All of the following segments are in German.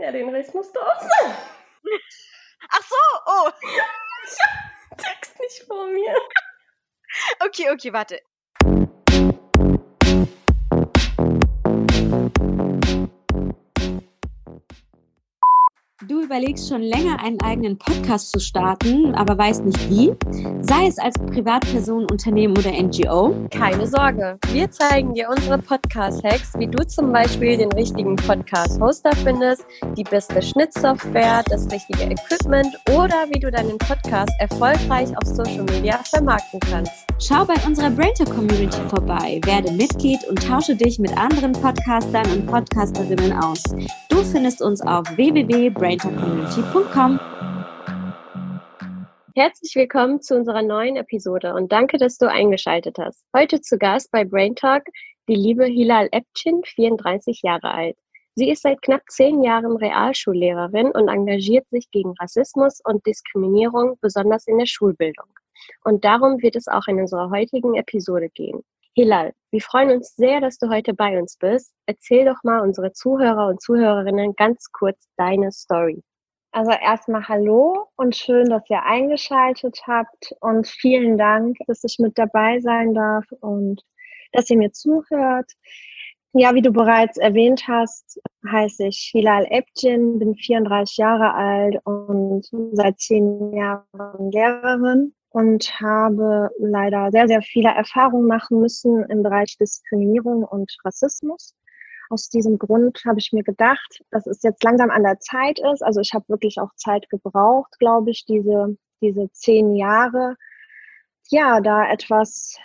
Ja, den Rest musst du auch sagen. Ach so, oh. Ich hab den Text nicht vor mir. Okay, warte. Du überlegst schon länger, einen eigenen Podcast zu starten, aber weißt nicht wie? Sei es als Privatperson, Unternehmen oder NGO? Keine Sorge, wir zeigen dir unsere Podcast-Hacks, wie du zum Beispiel den richtigen Podcast-Hoster findest, die beste Schnittsoftware, das richtige Equipment oder wie du deinen Podcast erfolgreich auf Social Media vermarkten kannst. Schau bei unserer Braintalk Community vorbei, werde Mitglied und tausche dich mit anderen Podcastern und Podcasterinnen aus. Du findest uns auf www.braintalkcommunity.com. Herzlich willkommen zu unserer neuen Episode und danke, dass du eingeschaltet hast. Heute zu Gast bei Brain Talk die liebe Hilal, 34 Jahre alt. Sie ist seit knapp 10 Jahren Realschullehrerin und engagiert sich gegen Rassismus und Diskriminierung, besonders in der Schulbildung. Und darum wird es auch in unserer heutigen Episode gehen. Hilal, wir freuen uns sehr, dass du heute bei uns bist. Erzähl doch mal unsere Zuhörer und Zuhörerinnen ganz kurz deine Story. Also erstmal hallo und schön, dass ihr eingeschaltet habt und vielen Dank, dass ich mit dabei sein darf und dass ihr mir zuhört. Ja, wie du bereits erwähnt hast, heiße ich Hilal, bin 34 Jahre alt und seit 10 Jahren Lehrerin und habe leider sehr, sehr viele Erfahrungen machen müssen im Bereich Diskriminierung und Rassismus. Aus diesem Grund habe ich mir gedacht, dass es jetzt langsam an der Zeit ist. Also ich habe wirklich auch Zeit gebraucht, glaube ich, diese 10 Jahre, ja, da etwas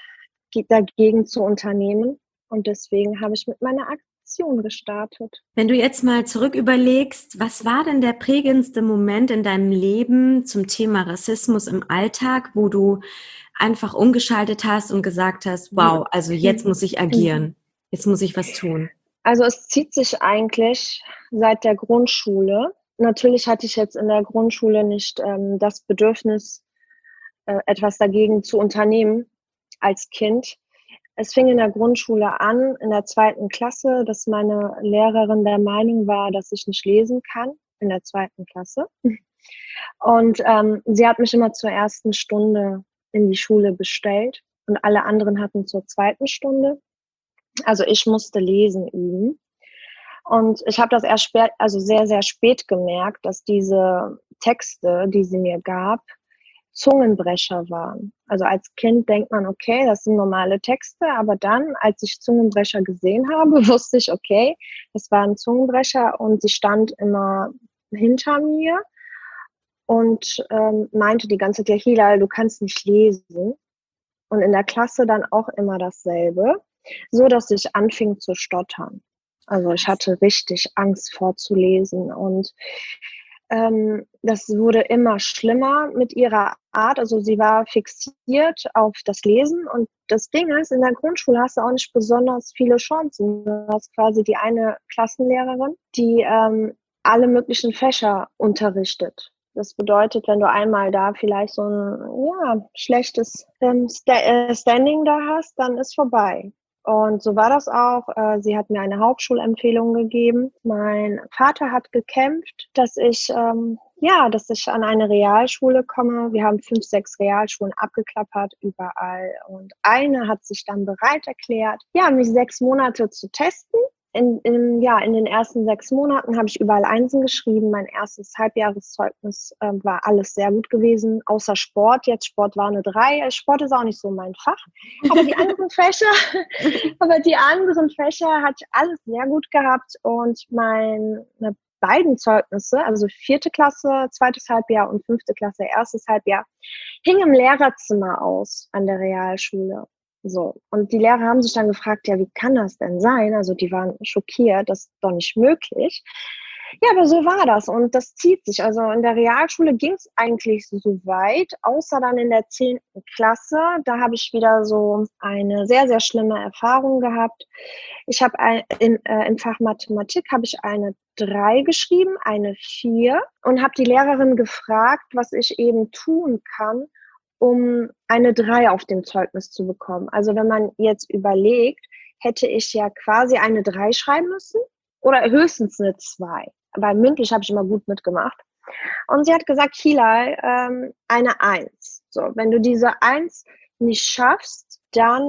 dagegen zu unternehmen. Und deswegen habe ich mit meiner Aktion gestartet. Wenn du jetzt mal zurück überlegst, was war denn der prägendste Moment in deinem Leben zum Thema Rassismus im Alltag, wo du einfach umgeschaltet hast und gesagt hast, wow, also jetzt muss ich agieren, jetzt muss ich was tun? Also es zieht sich eigentlich seit der Grundschule. Natürlich hatte ich jetzt in der Grundschule nicht das Bedürfnis, etwas dagegen zu unternehmen als Kind. Es fing in der Grundschule an, in der 2. Klasse, dass meine Lehrerin der Meinung war, dass ich nicht lesen kann, in der 2. Klasse. Und sie hat mich immer zur 1. Stunde in die Schule bestellt und alle anderen hatten zur 2. Stunde. Also ich musste lesen üben. Und ich habe das erst sehr, sehr spät gemerkt, dass diese Texte, die sie mir gab, Zungenbrecher waren. Also als Kind denkt man, okay, das sind normale Texte, aber dann, als ich Zungenbrecher gesehen habe, wusste ich, okay, das waren Zungenbrecher und sie stand immer hinter mir und meinte die ganze Zeit, ja, Hilal, du kannst nicht lesen. Und in der Klasse dann auch immer dasselbe, so dass ich anfing zu stottern. Also ich hatte richtig Angst vorzulesen und das wurde immer schlimmer mit ihrer Art. Also sie war fixiert auf das Lesen und das Ding ist, in der Grundschule hast du auch nicht besonders viele Chancen. Du hast quasi die eine Klassenlehrerin, die alle möglichen Fächer unterrichtet. Das bedeutet, wenn du einmal da vielleicht so ein schlechtes Standing da hast, dann ist vorbei. Und so war das auch. Sie hat mir eine Hauptschulempfehlung gegeben. Mein Vater hat gekämpft, dass ich an eine Realschule komme. Wir haben 5, 6 Realschulen abgeklappert überall. Und eine hat sich dann bereit erklärt, mich 6 Monate zu testen. In den ersten 6 Monaten habe ich überall Einsen geschrieben. Mein erstes Halbjahreszeugnis war alles sehr gut gewesen, außer Sport. Jetzt Sport war eine 3. Sport ist auch nicht so mein Fach. Aber die anderen Fächer hatte ich alles sehr gut gehabt. Und meine beiden Zeugnisse, also 4. Klasse, 2. Halbjahr und 5. Klasse, 1. Halbjahr, hingen im Lehrerzimmer aus an der Realschule. So, und die Lehrer haben sich dann gefragt, ja, wie kann das denn sein? Also die waren schockiert, das ist doch nicht möglich. Ja, aber so war das und das zieht sich. Also in der Realschule ging es eigentlich so weit, außer dann in der 10. Klasse. Da habe ich wieder so eine sehr, sehr schlimme Erfahrung gehabt. Ich habe im Fach Mathematik habe ich eine 3 geschrieben, eine 4 und habe die Lehrerin gefragt, was ich eben tun kann, um eine 3 auf dem Zeugnis zu bekommen. Also wenn man jetzt überlegt, hätte ich ja quasi eine 3 schreiben müssen oder höchstens eine 2. weil mündlich habe ich immer gut mitgemacht. Und sie hat gesagt, Hilal, eine 1. So, wenn du diese 1 nicht schaffst, dann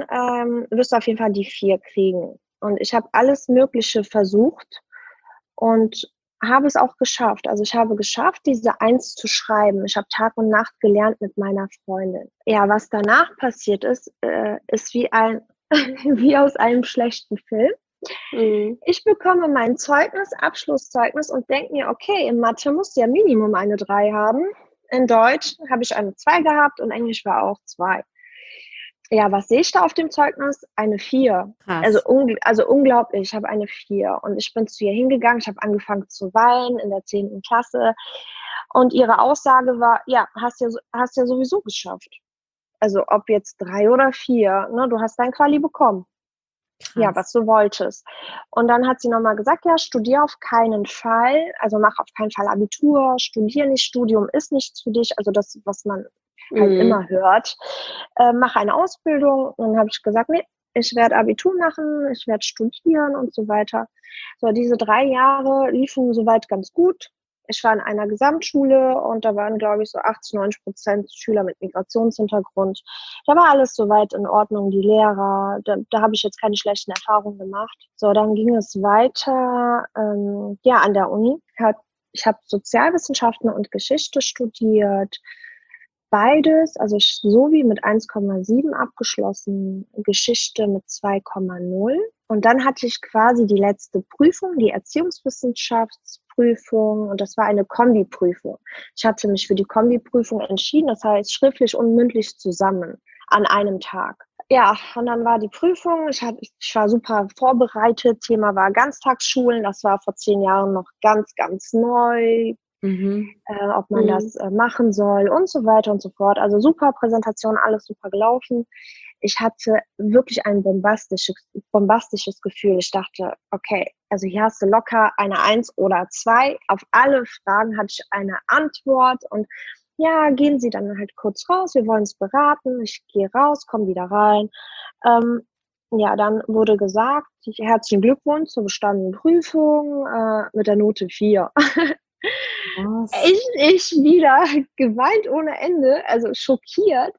wirst du auf jeden Fall die 4 kriegen. Und ich habe alles Mögliche versucht und habe es auch geschafft. Also ich habe geschafft, diese 1 zu schreiben. Ich habe Tag und Nacht gelernt mit meiner Freundin. Ja, was danach passiert ist, ist wie aus einem schlechten Film. Ich bekomme mein Zeugnis, Abschlusszeugnis und denke mir, okay, in Mathe musst du ja Minimum eine 3 haben. In Deutsch habe ich eine 2 gehabt und Englisch war auch 2. Ja, was sehe ich da auf dem Zeugnis? Eine 4. Krass. Also unglaublich, ich habe eine 4. Und ich bin zu ihr hingegangen, ich habe angefangen zu weinen in der 10. Klasse. Und ihre Aussage war, ja, hast ja sowieso geschafft. Also ob jetzt 3 oder 4, ne, du hast dein Quali bekommen. Krass. Ja, was du wolltest. Und dann hat sie nochmal gesagt, ja, studier auf keinen Fall, also mach auf keinen Fall Abitur, studier nicht, Studium ist nichts für dich, also das, was man halt immer hört. Mach eine Ausbildung. Und dann habe ich gesagt, nee, ich werde Abitur machen, ich werde studieren und so weiter. So, diese 3 Jahre liefen soweit ganz gut. Ich war in einer Gesamtschule und da waren, glaube ich, so 80-90% Schüler mit Migrationshintergrund. Da war alles soweit in Ordnung, die Lehrer, da habe ich jetzt keine schlechten Erfahrungen gemacht. So, dann ging es weiter, ja, an der Uni. Ich habe Sozialwissenschaften und Geschichte studiert. Beides, also Sovi mit 1,7 abgeschlossen, Geschichte mit 2,0. Und dann hatte ich quasi die letzte Prüfung, die Erziehungswissenschaftsprüfung, und das war eine Kombiprüfung. Ich hatte mich für die Kombiprüfung entschieden, das heißt schriftlich und mündlich zusammen an einem Tag. Ja, und dann war die Prüfung, ich war super vorbereitet, Thema war Ganztagsschulen, das war vor 10 Jahren noch ganz, ganz neu. Ob man das machen soll und so weiter und so fort. Also super Präsentation, alles super gelaufen. Ich hatte wirklich ein bombastisches Gefühl. Ich dachte, okay, also hier hast du locker eine 1 oder 2. Auf alle Fragen hatte ich eine Antwort und ja, gehen Sie dann halt kurz raus, wir wollen es beraten. Ich gehe raus, komme wieder rein. Ja, dann wurde gesagt, herzlichen Glückwunsch zur bestandenen Prüfung mit der Note 4. Ich wieder geweint ohne Ende, also schockiert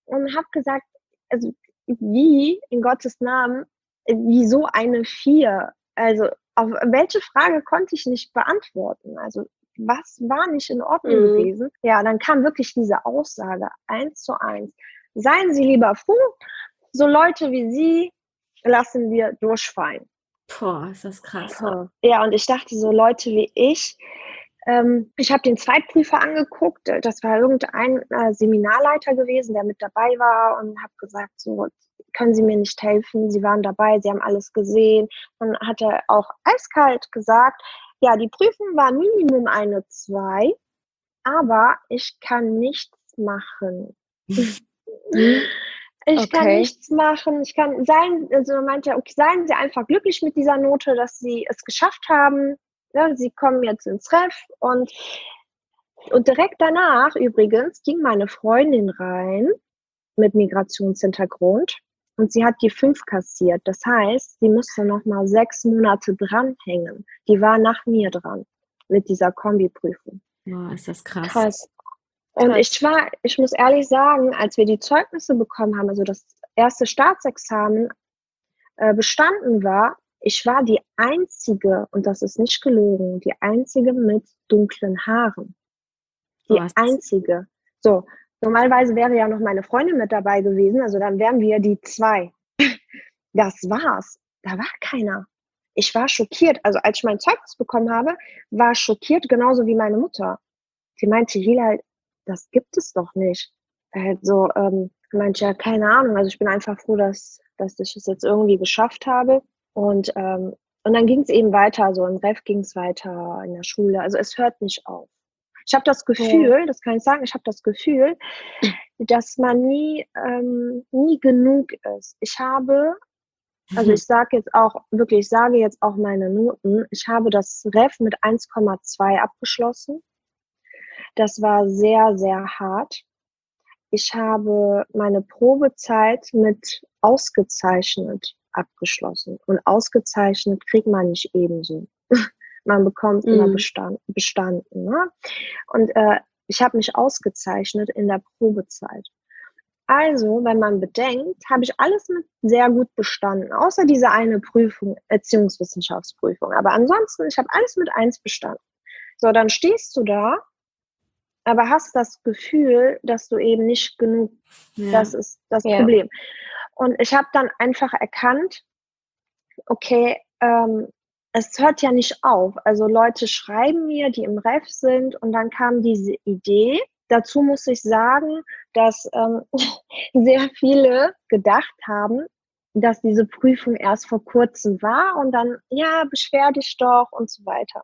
und habe gesagt, also wie, in Gottes Namen, wieso eine 4? Also auf welche Frage konnte ich nicht beantworten? Also was war nicht in Ordnung gewesen? Ja, dann kam wirklich diese Aussage 1:1. Seien Sie lieber froh, so Leute wie Sie lassen wir durchfallen. Boah, ist das krass. Ja, und ich dachte, so Leute wie ich habe den Zweitprüfer angeguckt, das war irgendein Seminarleiter gewesen, der mit dabei war und habe gesagt, so, können Sie mir nicht helfen? Sie waren dabei, Sie haben alles gesehen. Dann hat er auch eiskalt gesagt, ja, die Prüfung war Minimum eine 2, aber ich kann nichts machen. Ich kann nichts machen. Also meinte er, okay, seien Sie einfach glücklich mit dieser Note, dass Sie es geschafft haben. Ja, Sie kommen jetzt ins Ref und direkt danach übrigens ging meine Freundin rein mit Migrationshintergrund und sie hat die 5 kassiert. Das heißt, sie musste noch mal 6 Monate dranhängen. Die war nach mir dran mit dieser Kombiprüfung. Boah, ist das krass. Krass. Und ich muss ehrlich sagen, als wir die Zeugnisse bekommen haben, also das erste Staatsexamen bestanden war, ich war die Einzige, und das ist nicht gelogen, die Einzige mit dunklen Haaren. Die Einzige. So, normalerweise wäre ja noch meine Freundin mit dabei gewesen, also dann wären wir die 2. Das war's. Da war keiner. Ich war schockiert. Also als ich mein Zeugnis bekommen habe, war schockiert, genauso wie meine Mutter. Sie meinte, Hilal, das gibt es doch nicht. Also meinte, ja, keine Ahnung. Also ich bin einfach froh, dass ich es jetzt irgendwie geschafft habe. Und dann ging es eben weiter, so im Ref ging es weiter in der Schule. Also es hört nicht auf. Ich habe das Gefühl, das kann ich sagen, ich habe das Gefühl, dass man nie genug ist. Ich sage jetzt auch meine Noten. Ich habe das Ref mit 1,2 abgeschlossen. Das war sehr, sehr hart. Ich habe meine Probezeit mit ausgezeichnet abgeschlossen. Und ausgezeichnet kriegt man nicht ebenso. Man bekommt immer bestanden. Ne? Und ich habe mich ausgezeichnet in der Probezeit. Also, wenn man bedenkt, habe ich alles mit sehr gut bestanden, außer diese eine Prüfung, Erziehungswissenschaftsprüfung. Aber ansonsten, ich habe alles mit 1 bestanden. So, dann stehst du da, aber hast das Gefühl, dass du eben nicht genug, das ist das Problem. Und ich habe dann einfach erkannt, okay, es hört ja nicht auf. Also Leute schreiben mir, die im Ref sind, und dann kam diese Idee. Dazu muss ich sagen, dass sehr viele gedacht haben, dass diese Prüfung erst vor kurzem war und dann, ja, beschwer dich doch und so weiter.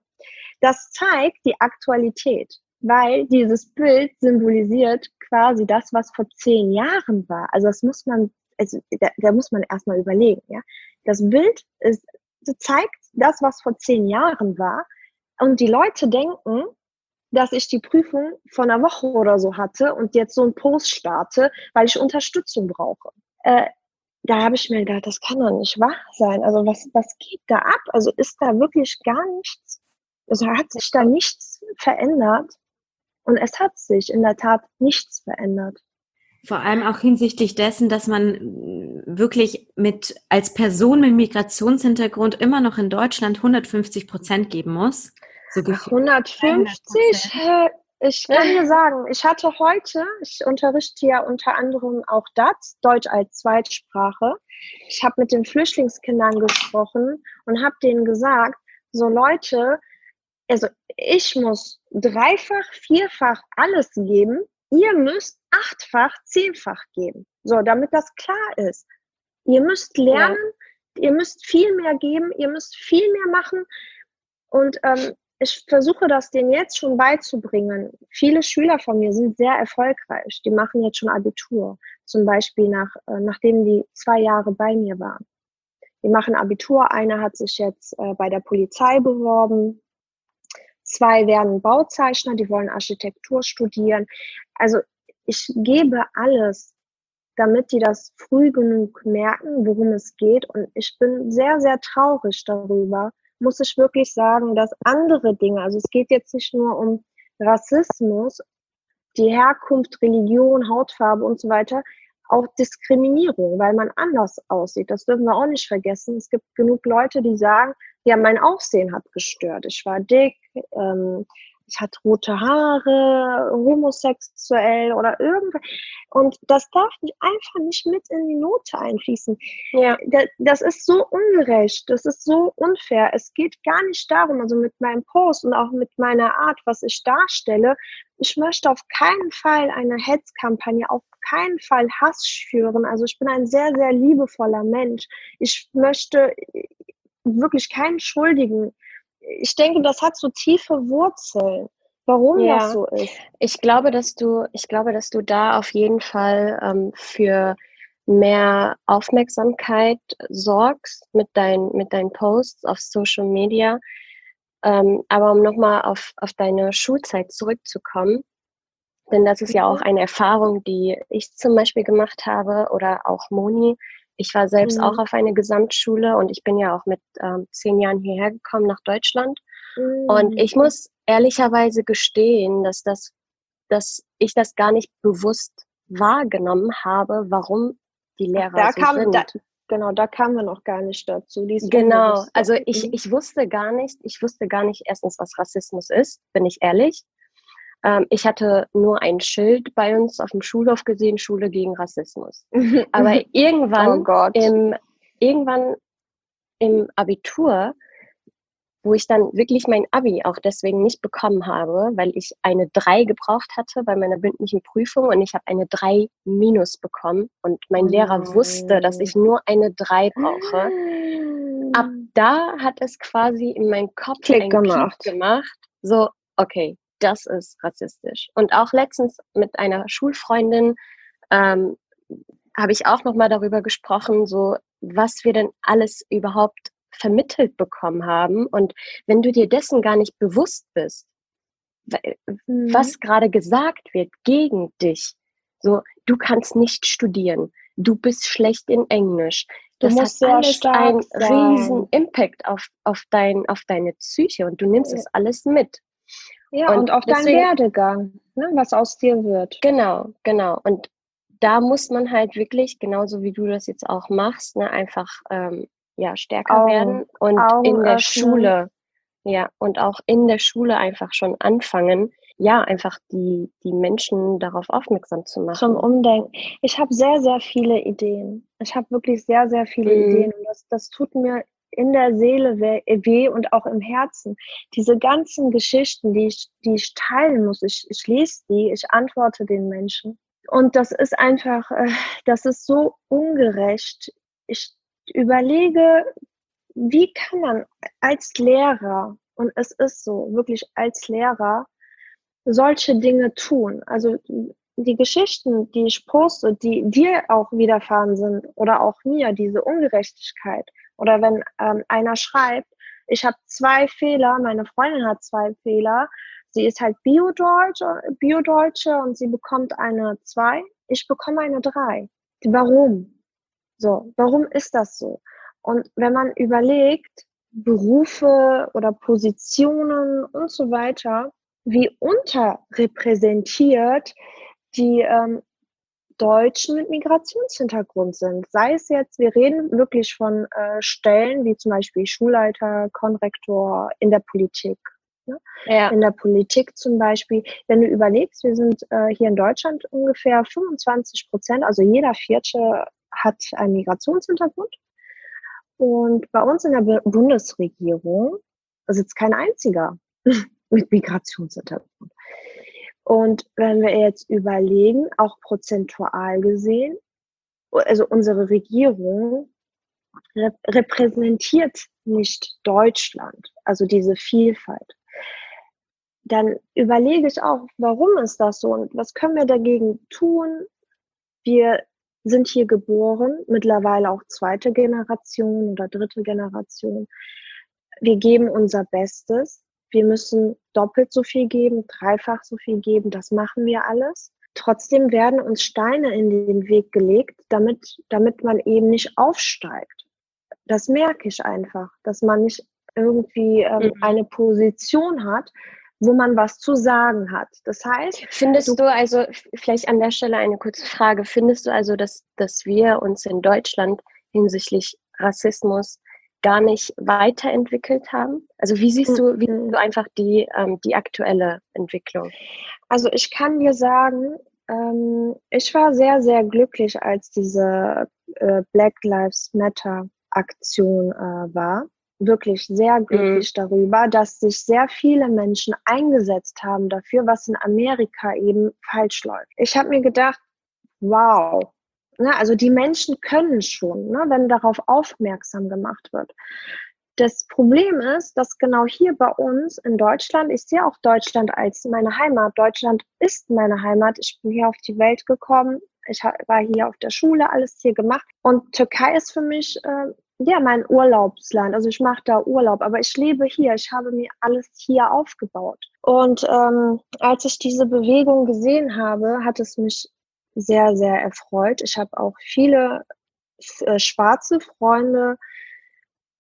Das zeigt die Aktualität, weil dieses Bild symbolisiert quasi das, was vor 10 Jahren war. Also das muss man, da muss man erstmal überlegen. Ja? Das Bild zeigt das, was vor 10 Jahren war, und die Leute denken, dass ich die Prüfung vor einer Woche oder so hatte und jetzt so einen Post starte, weil ich Unterstützung brauche. Da habe ich mir gedacht, das kann doch nicht wahr sein. Also was geht da ab? Also ist da wirklich gar nichts? Also hat sich da nichts verändert? Und es hat sich in der Tat nichts verändert. Vor allem auch hinsichtlich dessen, dass man wirklich als Person mit Migrationshintergrund immer noch in Deutschland 150% geben muss. So 150? Ich kann dir sagen, ich unterrichte ja unter anderem auch Deutsch als Zweitsprache. Ich habe mit den Flüchtlingskindern gesprochen und habe denen gesagt, so Leute, also ich muss 3-fach, 4-fach alles geben, ihr müsst 8-fach, 10-fach geben. So, damit das klar ist. Ihr müsst lernen, ihr müsst viel mehr geben, ihr müsst viel mehr machen. Und ich versuche das denen jetzt schon beizubringen. Viele Schüler von mir sind sehr erfolgreich. Die machen jetzt schon Abitur. Zum Beispiel nachdem die 2 Jahre bei mir waren. Die machen Abitur. Einer hat sich jetzt bei der Polizei beworben. 2 werden Bauzeichner, die wollen Architektur studieren. Also ich gebe alles, damit die das früh genug merken, worum es geht. Und ich bin sehr, sehr traurig darüber, muss ich wirklich sagen, dass andere Dinge, also es geht jetzt nicht nur um Rassismus, die Herkunft, Religion, Hautfarbe und so weiter, auch Diskriminierung, weil man anders aussieht. Das dürfen wir auch nicht vergessen. Es gibt genug Leute, die sagen, ja, mein Aussehen hat gestört. Ich war dick, ich hatte rote Haare, homosexuell oder irgendwas. Und das darf einfach nicht mit in die Note einfließen. Ja. Das ist so ungerecht, das ist so unfair. Es geht gar nicht darum, also mit meinem Post und auch mit meiner Art, was ich darstelle, ich möchte auf keinen Fall eine Hetzkampagne, auf keinen Fall Hass schüren. Also ich bin ein sehr, sehr liebevoller Mensch. Ich möchte wirklich keinen schuldigen. Ich denke, das hat so tiefe Wurzeln, warum das so ist. Ich glaube, dass du da auf jeden Fall für mehr Aufmerksamkeit sorgst mit deinen Posts auf Social Media. Aber um nochmal auf deine Schulzeit zurückzukommen, denn das ist ja auch eine Erfahrung, die ich zum Beispiel gemacht habe, oder auch Moni. Ich war selbst auch auf eine Gesamtschule und ich bin ja auch mit 10 Jahren hierher gekommen nach Deutschland. Und ich muss ehrlicherweise gestehen, dass ich das gar nicht bewusst wahrgenommen habe, warum die Lehrer so sind. Genau, da kamen wir noch gar nicht dazu. Genau, also ich wusste gar nicht erstens, was Rassismus ist, bin ich ehrlich. Ich hatte nur ein Schild bei uns auf dem Schulhof gesehen, Schule gegen Rassismus. Aber irgendwann im Abitur, wo ich dann wirklich mein Abi auch deswegen nicht bekommen habe, weil ich eine 3 gebraucht hatte bei meiner mündlichen Prüfung und ich habe eine 3 minus bekommen und mein Lehrer wusste, dass ich nur eine 3 brauche. Ab da hat es quasi in meinem Kopf Klick gemacht. So, okay, das ist rassistisch. Und auch letztens mit einer Schulfreundin habe ich auch nochmal darüber gesprochen, so was wir denn alles überhaupt vermittelt bekommen haben. Und wenn du dir dessen gar nicht bewusst bist, was gerade gesagt wird gegen dich, so, du kannst nicht studieren, du bist schlecht in Englisch, Du das hat musst sehr alles stark einen riesen sein. Impact auf deine Psyche und du nimmst es alles mit. Ja, und auf deinen deswegen, Werdegang, ne, was aus dir wird. genau. Und da muss man halt wirklich, genauso wie du das jetzt auch machst, ne, einfach stärker werden und Augen in der öffnen. Schule, ja, und auch in der Schule einfach schon anfangen, ja, einfach die Menschen darauf aufmerksam zu Zum machen. Umdenken. Ich habe sehr, sehr viele Ideen. Ich habe wirklich sehr, sehr viele Ideen. Und das tut mir in der Seele weh und auch im Herzen. Diese ganzen Geschichten, die ich teilen muss, ich lese die, ich antworte den Menschen. Und das ist einfach, das ist so ungerecht. Ich überlege, wie kann man als Lehrer, und es ist so, wirklich als Lehrer, solche Dinge tun. Also die Geschichten, die ich poste, die dir auch widerfahren sind oder auch mir, diese Ungerechtigkeit. Oder wenn einer schreibt, ich habe 2 Fehler, meine Freundin hat 2 Fehler, sie ist halt Biodeutsche und sie bekommt eine 2, ich bekomme eine 3. Warum? So, warum ist das so? Und wenn man überlegt, Berufe oder Positionen und so weiter, wie unterrepräsentiert die Deutschen mit Migrationshintergrund sind. Sei es jetzt, wir reden wirklich von Stellen wie zum Beispiel Schulleiter, Konrektor in der Politik. Ne? Ja. In der Politik zum Beispiel, wenn du überlegst, wir sind hier in Deutschland ungefähr 25%, also jeder Vierte hat einen Migrationshintergrund. Und bei uns in der Bundesregierung sitzt kein einziger mit Migrationshintergrund. Und wenn wir jetzt überlegen, auch prozentual gesehen, also unsere Regierung repräsentiert nicht Deutschland, also diese Vielfalt. Dann überlege ich auch, warum ist das so und was können wir dagegen tun? Wir sind hier geboren, mittlerweile auch 2. Generation oder 3. Generation. Wir geben unser Bestes. Wir müssen doppelt so viel geben, dreifach so viel geben. Das machen wir alles. Trotzdem werden uns Steine in den Weg gelegt, damit man eben nicht aufsteigt. Das merke ich einfach, dass man nicht irgendwie eine Position hat, wo man was zu sagen hat. Das heißt, Findest du also, vielleicht an der Stelle eine kurze Frage, findest du also, dass wir uns in Deutschland hinsichtlich Rassismus gar nicht weiterentwickelt haben? Also wie siehst du einfach die aktuelle Entwicklung? Also ich kann dir sagen, ich war sehr, sehr glücklich, als diese Black Lives Matter Aktion war. Wirklich sehr glücklich darüber, dass sich sehr viele Menschen eingesetzt haben dafür, was in Amerika eben falsch läuft. Ich habe mir gedacht, wow, ne, also die Menschen können schon, ne, wenn darauf aufmerksam gemacht wird. Das Problem ist, dass genau hier bei uns in Deutschland, ich sehe auch Deutschland als meine Heimat. Deutschland ist meine Heimat. Ich bin hier auf die Welt gekommen. Ich war hier auf der Schule, alles hier gemacht. Und Türkei ist für mich mein Urlaubsland. Also ich mache da Urlaub, aber ich lebe hier. Ich habe mir alles hier aufgebaut. Und als ich diese Bewegung gesehen habe, hat es mich sehr, sehr erfreut. Ich habe auch viele schwarze Freunde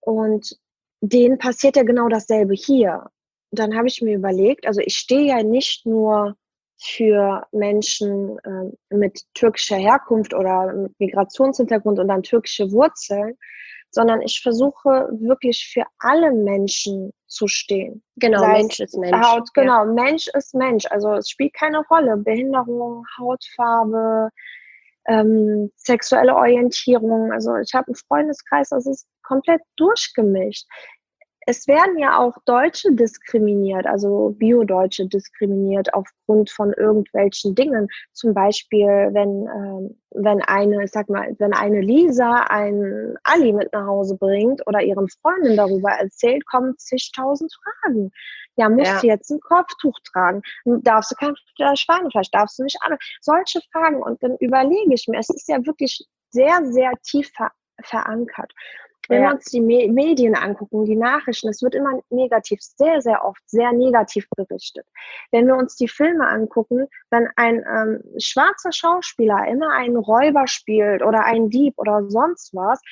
und denen passiert ja genau dasselbe hier. Dann habe ich mir überlegt, also ich stehe ja nicht nur für Menschen mit türkischer Herkunft oder mit Migrationshintergrund und dann türkische Wurzeln, sondern ich versuche wirklich für alle Menschen zu stehen. Genau, Mensch ist Mensch. Genau, Mensch ist Mensch. Also es spielt keine Rolle. Behinderung, Hautfarbe, sexuelle Orientierung. Also ich habe einen Freundeskreis, das ist komplett durchgemischt. Es werden ja auch Deutsche diskriminiert, also Biodeutsche diskriminiert aufgrund von irgendwelchen Dingen. Zum Beispiel, wenn eine Lisa einen Ali mit nach Hause bringt oder ihren Freunden darüber erzählt, kommen zigtausend Fragen. Ja, musst du jetzt ein Kopftuch tragen? Darfst du kein Schweinefleisch? Darfst du nicht alle? Solche Fragen. Und dann überlege ich mir, es ist ja wirklich sehr, sehr tief verankert. Wenn wir uns die Medien angucken, die Nachrichten, es wird immer negativ, sehr, sehr oft sehr negativ berichtet. Wenn wir uns die Filme angucken, wenn ein schwarzer Schauspieler immer einen Räuber spielt oder einen Dieb oder sonst was,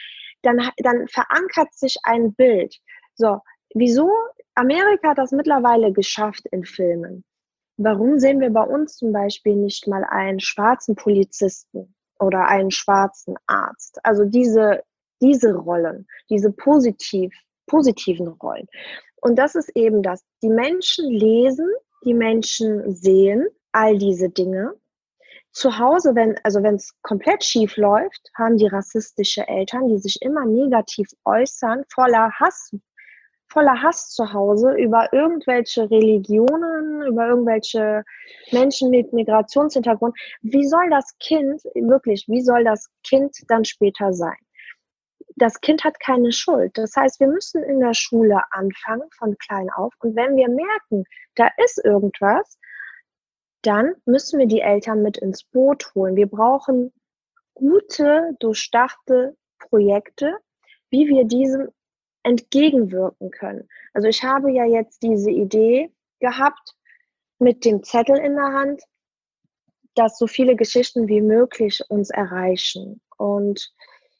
dann verankert sich ein Bild. So, wieso? Amerika hat das mittlerweile geschafft in Filmen. Warum sehen wir bei uns zum Beispiel nicht mal einen schwarzen Polizisten oder einen schwarzen Arzt? Also diese Rollen, diese positiven Rollen. Und das ist eben das. Die Menschen lesen, die Menschen sehen all diese Dinge. Zu Hause, wenn es komplett schief läuft, haben die rassistische Eltern, die sich immer negativ äußern, voller Hass zu Hause über irgendwelche Religionen, über irgendwelche Menschen mit Migrationshintergrund. Wie soll das Kind dann später sein? Das Kind hat keine Schuld. Das heißt, wir müssen in der Schule anfangen, von klein auf. Und wenn wir merken, da ist irgendwas, dann müssen wir die Eltern mit ins Boot holen. Wir brauchen gute, durchdachte Projekte, wie wir diesem entgegenwirken können. Also ich habe ja jetzt diese Idee gehabt mit dem Zettel in der Hand, dass so viele Geschichten wie möglich uns erreichen. Und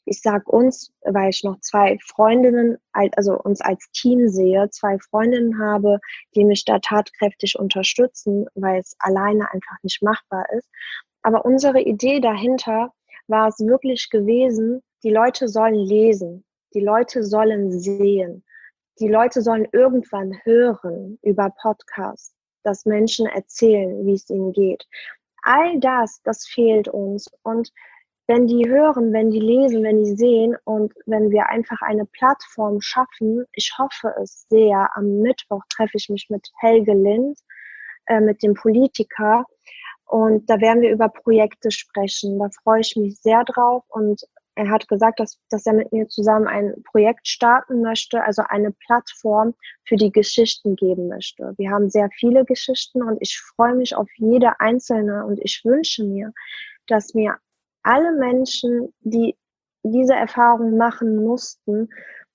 ich sage uns, weil ich noch zwei Freundinnen, also uns als Team sehe, zwei Freundinnen habe, die mich da tatkräftig unterstützen, weil es alleine einfach nicht machbar ist. Aber unsere Idee dahinter war es wirklich gewesen, die Leute sollen lesen, die Leute sollen sehen, die Leute sollen irgendwann hören über Podcasts, dass Menschen erzählen, wie es ihnen geht. All das fehlt uns. Und wenn die hören, wenn die lesen, wenn die sehen und wenn wir einfach eine Plattform schaffen, ich hoffe es sehr, am Mittwoch treffe ich mich mit Helge Lind, mit dem Politiker, und da werden wir über Projekte sprechen. Da freue ich mich sehr drauf, und er hat gesagt, dass er mit mir zusammen ein Projekt starten möchte, also eine Plattform für die Geschichten geben möchte. Wir haben sehr viele Geschichten und ich freue mich auf jede einzelne, und ich wünsche mir, dass mir alle Menschen, die diese Erfahrung machen mussten,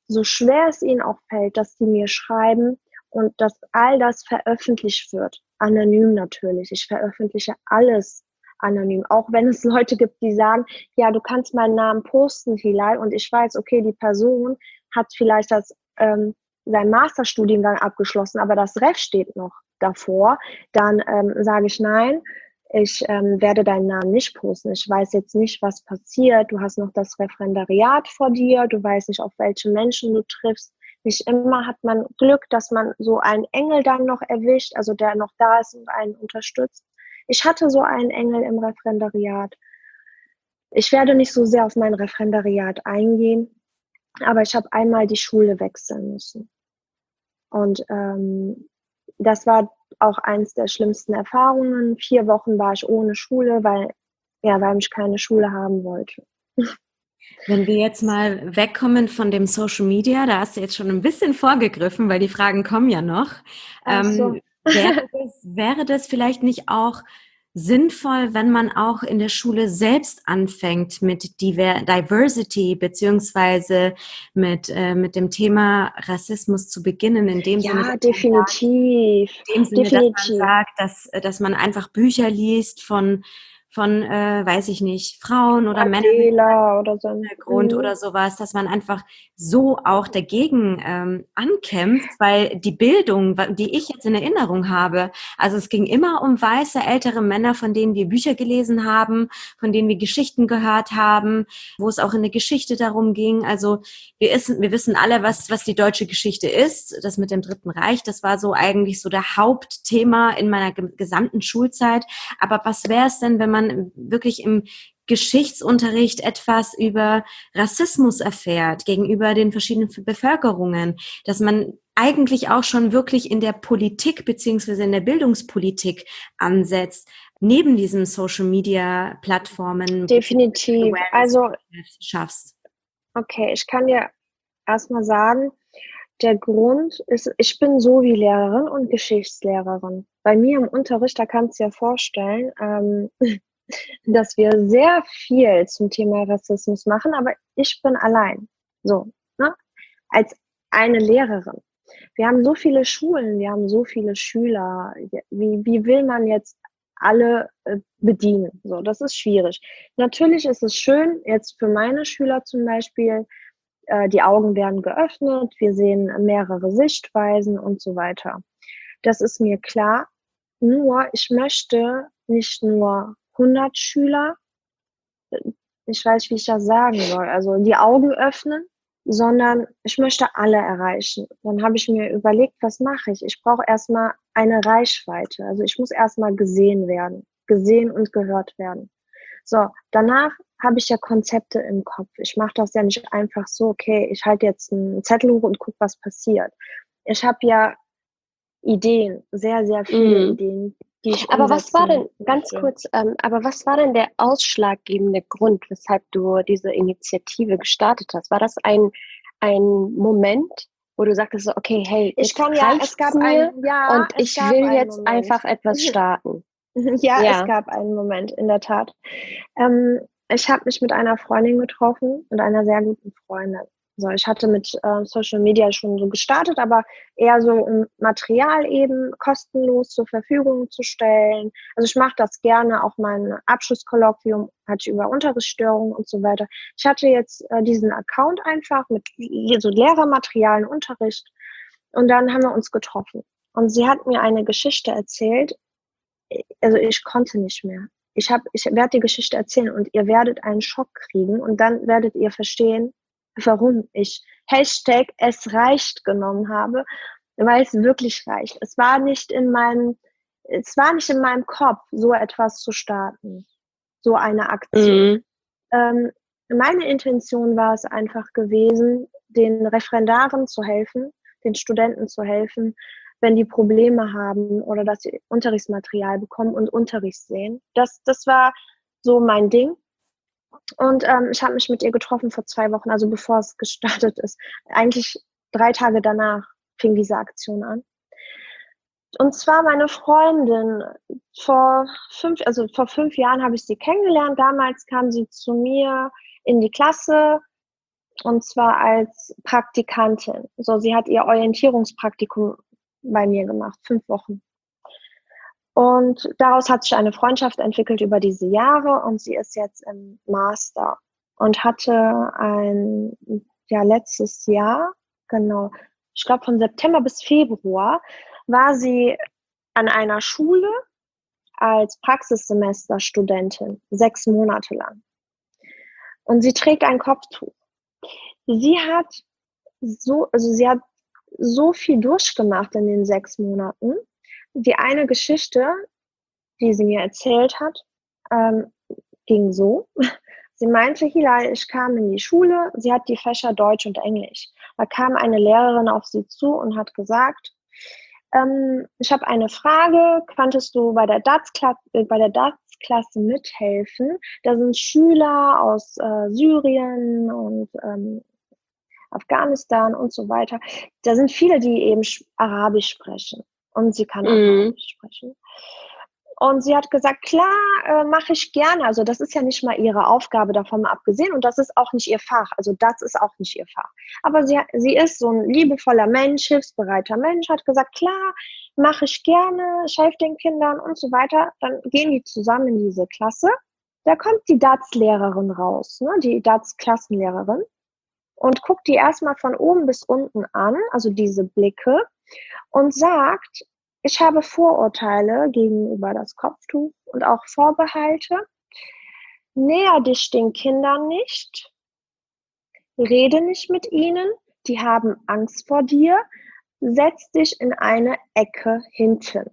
so schwer es ihnen auch fällt, dass sie mir schreiben und dass all das veröffentlicht wird. Anonym natürlich. Ich veröffentliche alles anonym. Auch wenn es Leute gibt, die sagen, ja, du kannst meinen Namen posten, Hilal, und ich weiß, okay, die Person hat vielleicht sein Masterstudiengang abgeschlossen, aber das Recht steht noch davor, dann sage ich nein. Ich werde deinen Namen nicht posten. Ich weiß jetzt nicht, was passiert. Du hast noch das Referendariat vor dir. Du weißt nicht, auf welche Menschen du triffst. Nicht immer hat man Glück, dass man so einen Engel dann noch erwischt, also der noch da ist und einen unterstützt. Ich hatte so einen Engel im Referendariat. Ich werde nicht so sehr auf mein Referendariat eingehen, aber ich habe einmal die Schule wechseln müssen. Und das war auch eins der schlimmsten Erfahrungen. 4 Wochen war ich ohne Schule, weil mich keine Schule haben wollte. Wenn wir jetzt mal wegkommen von dem Social Media, da hast du jetzt schon ein bisschen vorgegriffen, weil die Fragen kommen ja noch. So. Wäre das vielleicht nicht auch sinnvoll, wenn man auch in der Schule selbst anfängt mit Diversity beziehungsweise mit dem Thema Rassismus zu beginnen, in dem Sinne, definitiv. Dass man sagt, dass man einfach Bücher liest von weiß ich nicht, Frauen oder Männern oder so. Hintergrund oder sowas, dass man einfach so auch dagegen ankämpft, weil die Bildung, die ich jetzt in Erinnerung habe, also es ging immer um weiße, ältere Männer, von denen wir Bücher gelesen haben, von denen wir Geschichten gehört haben, wo es auch in der Geschichte darum ging, also wir wissen alle, was die deutsche Geschichte ist, das mit dem Dritten Reich, das war so eigentlich so der Hauptthema in meiner gesamten Schulzeit, aber was wäre es denn, wenn man wirklich im Geschichtsunterricht etwas über Rassismus erfährt gegenüber den verschiedenen Bevölkerungen, dass man eigentlich auch schon wirklich in der Politik beziehungsweise in der Bildungspolitik ansetzt, neben diesen Social-Media-Plattformen. Definitiv. Also schaffst. Okay, ich kann dir erstmal sagen, der Grund ist, ich bin sowie Lehrerin und Geschichtslehrerin. Bei mir im Unterricht, da kannst du dir vorstellen, dass wir sehr viel zum Thema Rassismus machen, aber ich bin allein. So, ne? Als eine Lehrerin. Wir haben so viele Schulen, wir haben so viele Schüler. Wie will man jetzt alle bedienen? So, das ist schwierig. Natürlich ist es schön, jetzt für meine Schüler zum Beispiel, Die Augen werden geöffnet, wir sehen mehrere Sichtweisen und so weiter. Das ist mir klar. Nur, ich möchte nicht nur 100 Schüler, ich weiß, wie ich das sagen soll, also die Augen öffnen, sondern ich möchte alle erreichen. Dann habe ich mir überlegt, was mache ich? Ich brauche erstmal eine Reichweite. Also ich muss erstmal gesehen werden, gesehen und gehört werden. So, danach habe ich ja Konzepte im Kopf. Ich mache das ja nicht einfach so, okay, ich halte jetzt einen Zettel hoch und gucke, was passiert. Ich habe ja Ideen, sehr, sehr viele Ideen, die ich Aber was war denn, ganz möchte. kurz, aber was war denn der ausschlaggebende Grund, weshalb du diese Initiative gestartet hast? War das ein Moment, wo du sagtest, so, okay, hey, Ich jetzt kann ja, reicht's es gab mir ja, und es ich gab will einen jetzt Moment. einfach etwas starten? Ja, es Ja. gab einen Moment, in der Tat. Ich habe mich mit einer Freundin getroffen und einer sehr guten Freundin. So, ich hatte mit Social Media schon so gestartet, aber eher so um Material eben kostenlos zur Verfügung zu stellen. Also ich mache das gerne, auch mein Abschlusskolloquium hatte ich über Unterrichtsstörungen und so weiter. Ich hatte jetzt diesen Account einfach mit so Lehrermaterialien, Unterricht und dann haben wir uns getroffen. Und sie hat mir eine Geschichte erzählt, also ich konnte nicht mehr. Ich werde die Geschichte erzählen und ihr werdet einen Schock kriegen und dann werdet ihr verstehen, warum ich Hashtag es reicht genommen habe, weil es wirklich reicht. Es war nicht in meinem Kopf, so etwas zu starten, so eine Aktion. Meine Intention war es einfach gewesen, den Referendaren zu helfen, den Studenten zu helfen, wenn die Probleme haben oder dass sie Unterrichtsmaterial bekommen und Unterricht sehen. Das war so mein Ding. Und ich habe mich mit ihr getroffen vor 2 Wochen, also bevor es gestartet ist. Eigentlich 3 Tage danach fing diese Aktion an. Und zwar meine Freundin, vor 5 Jahren habe ich sie kennengelernt. Damals kam sie zu mir in die Klasse und zwar als Praktikantin. So, sie hat ihr Orientierungspraktikum bei mir gemacht, 5 Wochen. Und daraus hat sich eine Freundschaft entwickelt über diese Jahre und sie ist jetzt im Master und hatte letztes Jahr, genau, ich glaube von September bis Februar, war sie an einer Schule als Praxissemesterstudentin, 6 Monate lang. Und sie trägt ein Kopftuch. Sie hat so viel durchgemacht in den 6 Monaten. Die eine Geschichte, die sie mir erzählt hat, ging so. Sie meinte, Hilal, ich kam in die Schule, sie hat die Fächer Deutsch und Englisch. Da kam eine Lehrerin auf sie zu und hat gesagt, ich habe eine Frage, könntest du bei der DATS-Klasse mithelfen? Da sind Schüler aus Syrien und Afghanistan und so weiter. Da sind viele, die eben Arabisch sprechen. Und sie kann auch Arabisch sprechen. Und sie hat gesagt, klar, mache ich gerne. Also das ist ja nicht mal ihre Aufgabe, davon mal abgesehen. Und das ist auch nicht ihr Fach. Also das ist auch nicht ihr Fach. Aber sie ist so ein liebevoller Mensch, hilfsbereiter Mensch, hat gesagt, klar, mache ich gerne, ich helfe den Kindern und so weiter. Dann gehen die zusammen in diese Klasse. Da kommt die DATS-Lehrerin raus, ne, die DATS-Klassenlehrerin. Und guckt die erstmal von oben bis unten an, also diese Blicke, und sagt, ich habe Vorurteile gegenüber das Kopftuch und auch Vorbehalte. Näher dich den Kindern nicht, rede nicht mit ihnen, die haben Angst vor dir, setz dich in eine Ecke hinten.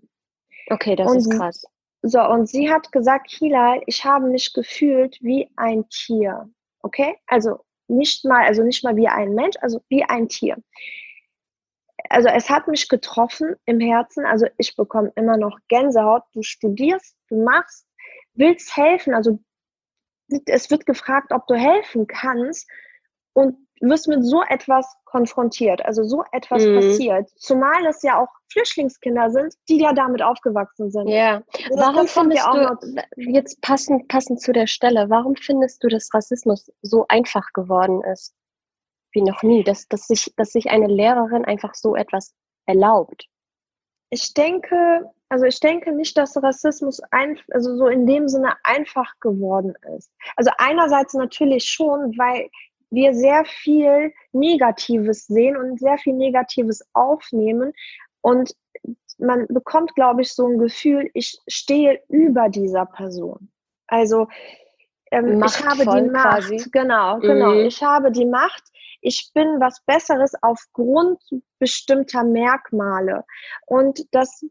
Okay, das ist krass. So, und sie hat gesagt, Hilal, ich habe mich gefühlt wie ein Tier. Okay? Also nicht mal wie ein Mensch, also wie ein Tier. Also es hat mich getroffen im Herzen, also ich bekomme immer noch Gänsehaut. Du studierst, du machst, willst helfen, also es wird gefragt, ob du helfen kannst und wirst mit so etwas konfrontiert, also so etwas passiert. Zumal es ja auch Flüchtlingskinder sind, die ja damit aufgewachsen sind. Ja. Warum findest du, jetzt passend zu der Stelle, warum findest du, dass Rassismus so einfach geworden ist? Wie noch nie, dass sich eine Lehrerin einfach so etwas erlaubt. Ich denke nicht, dass Rassismus so in dem Sinne einfach geworden ist. Also einerseits natürlich schon, weil wir sehr viel Negatives sehen und sehr viel Negatives aufnehmen und man bekommt, glaube ich, so ein Gefühl, ich stehe über dieser Person. Also ich habe die Machtvoll Macht, quasi. genau, ich habe die Macht, ich bin was Besseres aufgrund bestimmter Merkmale. Und das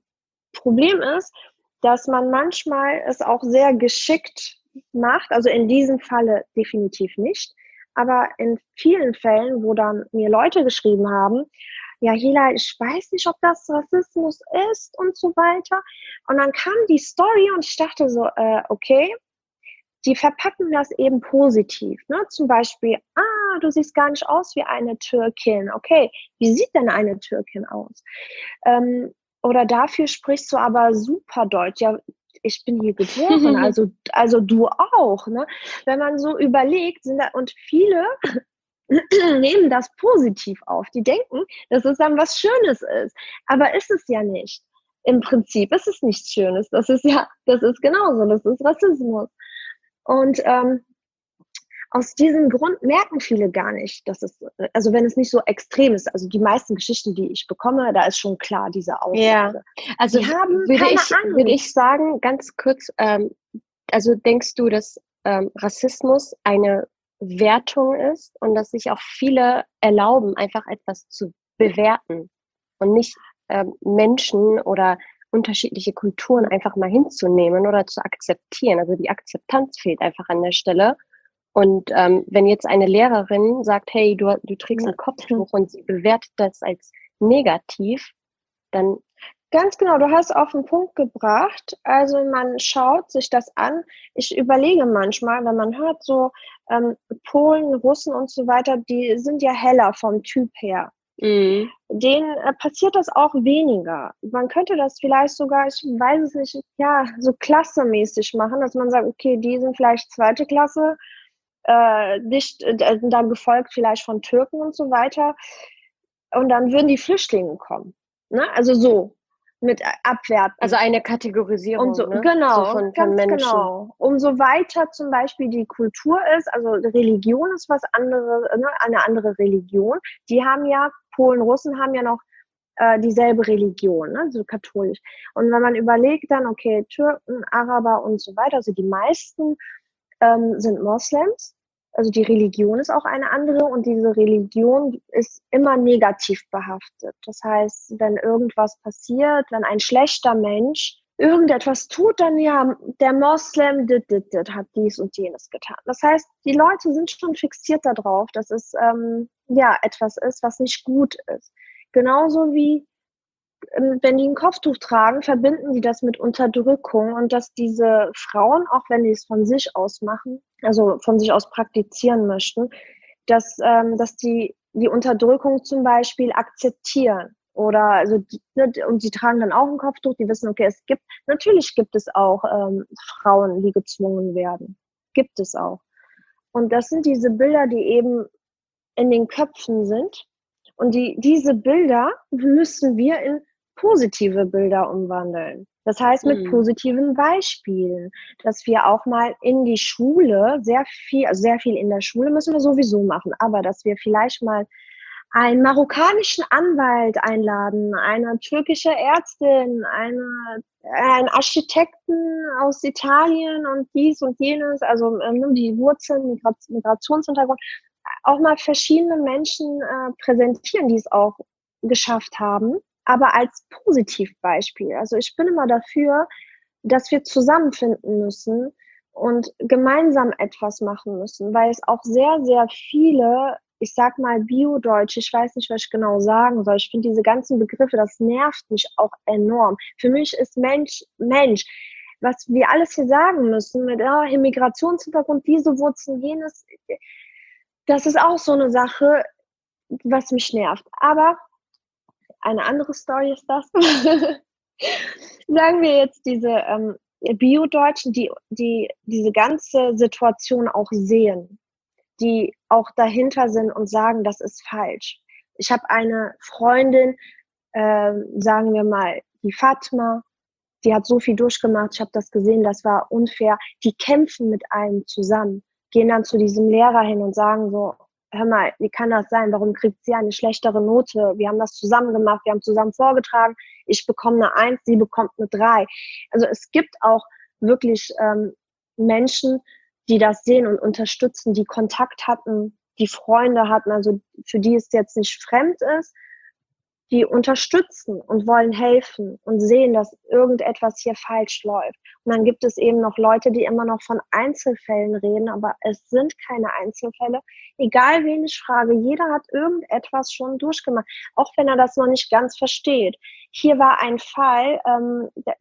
Problem ist, dass man manchmal es auch sehr geschickt macht, also in diesem Falle definitiv nicht, aber in vielen Fällen, wo dann mir Leute geschrieben haben, ja, Hilal, ich weiß nicht, ob das Rassismus ist und so weiter. Und dann kam die Story und ich dachte so, okay, die verpacken das eben positiv. Ne? Zum Beispiel, du siehst gar nicht aus wie eine Türkin. Okay, wie sieht denn eine Türkin aus? Oder dafür sprichst du aber super Deutsch. Ja, ich bin hier geboren, also du auch. Ne? Wenn man so überlegt, und viele nehmen das positiv auf. Die denken, dass es dann was Schönes ist. Aber ist es ja nicht. Im Prinzip ist es nichts Schönes. Das ist genauso. Das ist Rassismus. Und aus diesem Grund merken viele gar nicht, dass es, also wenn es nicht so extrem ist, also die meisten Geschichten, die ich bekomme, da ist schon klar diese Aussage. Ja, also die haben würde ich sagen, ganz kurz, also denkst du, dass Rassismus eine Wertung ist und dass sich auch viele erlauben, einfach etwas zu bewerten und nicht Menschen oder unterschiedliche Kulturen einfach mal hinzunehmen oder zu akzeptieren. Also die Akzeptanz fehlt einfach an der Stelle. Und wenn jetzt eine Lehrerin sagt, hey, du trägst ein Kopftuch und sie bewertet das als negativ, dann... Ganz genau, du hast auf den Punkt gebracht. Also man schaut sich das an. Ich überlege manchmal, wenn man hört so Polen, Russen und so weiter, die sind ja heller vom Typ her. Mhm. Denen passiert das auch weniger. Man könnte das vielleicht sogar, ich weiß es nicht, ja, so klassemäßig machen, dass man sagt, okay, die sind vielleicht 2. Klasse, dann gefolgt vielleicht von Türken und so weiter. Und dann würden die Flüchtlinge kommen. Ne? Also so, mit Abwerten. Also eine Kategorisierung, und so, ne? Genau, So von ganz Menschen. genau. Umso weiter zum Beispiel die Kultur ist, also Religion ist was anderes, ne? Eine andere Religion. Die haben ja, Polen, Russen haben ja noch dieselbe Religion, ne? So katholisch. Und wenn man überlegt dann, okay, Türken, Araber und so weiter, also die meisten sind Moslems. Also die Religion ist auch eine andere und diese Religion ist immer negativ behaftet. Das heißt, wenn irgendwas passiert, wenn ein schlechter Mensch irgendetwas tut, dann ja, der Moslem hat dies und jenes getan. Das heißt, die Leute sind schon fixiert darauf, dass es etwas ist, was nicht gut ist. Genauso wie wenn die ein Kopftuch tragen, verbinden die das mit Unterdrückung und dass diese Frauen, auch wenn die es von sich aus machen, also von sich aus praktizieren möchten, dass die Unterdrückung zum Beispiel akzeptieren. Oder also und die tragen dann auch ein Kopftuch, die wissen, okay, natürlich gibt es auch Frauen, die gezwungen werden. Gibt es auch. Und das sind diese Bilder, die eben in den Köpfen sind. Und diese Bilder müssen wir in positive Bilder umwandeln. Das heißt mit positiven Beispielen, dass wir auch mal in die Schule sehr viel in der Schule müssen wir sowieso machen, aber dass wir vielleicht mal einen marokkanischen Anwalt einladen, eine türkische Ärztin, einen Architekten aus Italien und dies und jenes, also die Wurzeln, Migrationshintergrund, auch mal verschiedene Menschen präsentieren, die es auch geschafft haben, aber als Positivbeispiel. Also ich bin immer dafür, dass wir zusammenfinden müssen und gemeinsam etwas machen müssen, weil es auch sehr, sehr viele, ich sag mal Biodeutsch, ich weiß nicht, was ich genau sagen soll. Ich finde diese ganzen Begriffe, das nervt mich auch enorm. Für mich ist Mensch, Mensch. Was wir alles hier sagen müssen mit Migrationshintergrund, diese Wurzeln, jenes, das ist auch so eine Sache, was mich nervt. Aber eine andere Story ist das. Sagen wir jetzt diese Biodeutschen, die diese ganze Situation auch sehen, die auch dahinter sind und sagen, das ist falsch. Ich habe eine Freundin, sagen wir mal, die Fatma, die hat so viel durchgemacht, ich habe das gesehen, das war unfair. Die kämpfen mit einem zusammen, gehen dann zu diesem Lehrer hin und sagen so, hör mal, wie kann das sein? Warum kriegt sie eine schlechtere Note? Wir haben das zusammen gemacht, wir haben zusammen vorgetragen. Ich bekomme eine 1, sie bekommt eine 3. Also es gibt auch wirklich Menschen, die das sehen und unterstützen, die Kontakt hatten, die Freunde hatten, also für die es jetzt nicht fremd ist, die unterstützen und wollen helfen und sehen, dass irgendetwas hier falsch läuft. Und dann gibt es eben noch Leute, die immer noch von Einzelfällen reden, aber es sind keine Einzelfälle. Egal wen ich frage, jeder hat irgendetwas schon durchgemacht, auch wenn er das noch nicht ganz versteht. Hier war ein Fall,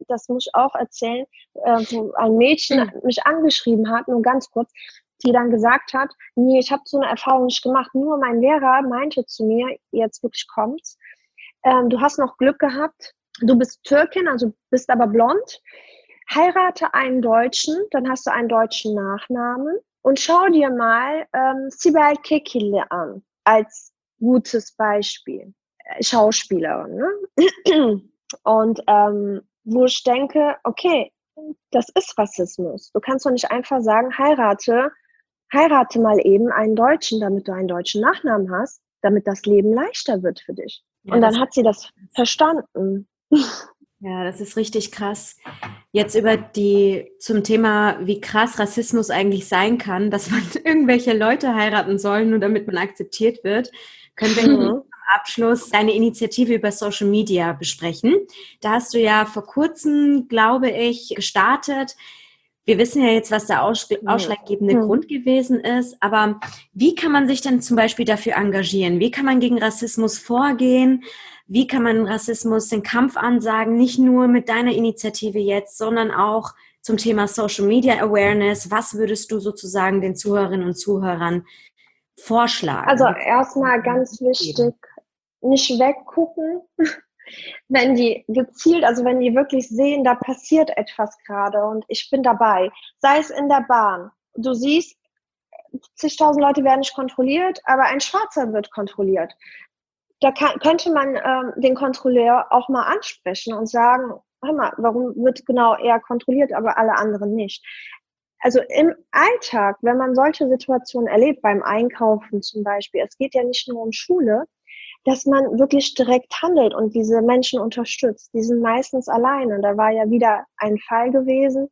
das muss ich auch erzählen, wo ein Mädchen mich angeschrieben hat, nur ganz kurz, die dann gesagt hat, nee, ich habe so eine Erfahrung nicht gemacht, nur mein Lehrer meinte zu mir, jetzt wirklich kommt's, du hast noch Glück gehabt, du bist Türkin, also bist aber blond, heirate einen Deutschen, dann hast du einen deutschen Nachnamen und schau dir mal Sibel Kekilli an, als gutes Beispiel, Schauspielerin. Ne? Und wo ich denke, okay, das ist Rassismus. Du kannst doch nicht einfach sagen, heirate mal eben einen Deutschen, damit du einen deutschen Nachnamen hast, damit das Leben leichter wird für dich. Ja, und dann hat sie das verstanden. Ja, das ist richtig krass. Jetzt zum Thema, wie krass Rassismus eigentlich sein kann, dass man irgendwelche Leute heiraten soll, nur damit man akzeptiert wird, können wir am Abschluss deine Initiative über Social Media besprechen. Da hast du ja vor kurzem, glaube ich, gestartet. Wir wissen ja jetzt, was der ausschlaggebende Grund gewesen ist, aber wie kann man sich denn zum Beispiel dafür engagieren? Wie kann man gegen Rassismus vorgehen? Wie kann man Rassismus den Kampf ansagen? Nicht nur mit deiner Initiative jetzt, sondern auch zum Thema Social Media Awareness. Was würdest du sozusagen den Zuhörerinnen und Zuhörern vorschlagen? Also erstmal ganz wichtig, nicht weggucken. Wenn die gezielt, also wenn die wirklich sehen, da passiert etwas gerade und ich bin dabei, sei es in der Bahn, du siehst, zigtausend Leute werden nicht kontrolliert, aber ein Schwarzer wird kontrolliert. Da könnte man den Kontrolleur auch mal ansprechen und sagen, hör mal, warum wird genau er kontrolliert, aber alle anderen nicht? Also im Alltag, wenn man solche Situationen erlebt, beim Einkaufen zum Beispiel, es geht ja nicht nur um Schule, dass man wirklich direkt handelt und diese Menschen unterstützt. Die sind meistens alleine. Da war ja wieder ein Fall gewesen,